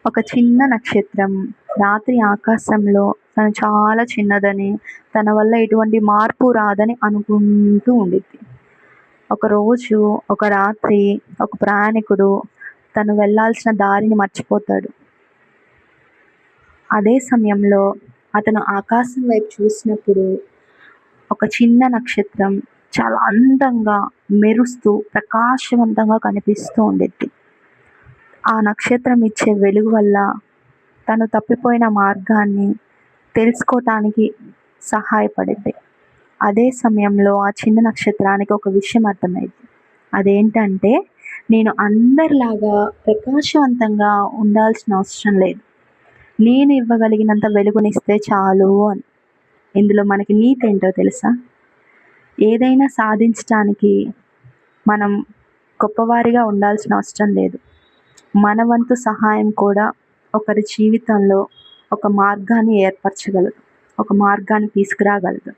ఒక చిన్న నక్షత్రం రాత్రి ఆకాశంలో తను చాలా చిన్నదని, తన వల్ల ఎటువంటి మార్పు రాదని అనుకుంటూ ఉండిద్ది. ఒకరోజు, ఒక రాత్రి ఒక ప్రయాణికుడు తను వెళ్ళాల్సిన దారిని మర్చిపోతాడు. అదే సమయంలో అతను ఆకాశం వైపు చూసినప్పుడు ఒక చిన్న నక్షత్రం చాలా అందంగా, మెరుస్తూ, ప్రకాశవంతంగా కనిపిస్తూ ఉండిద్ది. ఆ నక్షత్రం ఇచ్చే వెలుగు వల్ల తను తప్పిపోయిన మార్గాన్ని తెలుసుకోటానికి సహాయపడిద్ది. అదే సమయంలో ఆ చిన్న నక్షత్రానికి ఒక విషయం అర్థమైద్ది. అదేంటంటే, నేను అందరిలాగా ప్రకాశవంతంగా ఉండాల్సిన అవసరం లేదు. నేను ఇవ్వగలిగినంత వెలుగునిస్తే చాలు అని. ఇందులో మనకి నీతి ఏంటో తెలుసా? ఏదైనా సాధించటానికి మనం గొప్పవారిగా ఉండాల్సిన అవసరం లేదు. మన వంతు సహాయం కూడా ఒకరి జీవితంలో ఒక మార్గాన్ని ఏర్పరచగలదు. ఒక మార్గాన్ని తీసుకురాగలదు.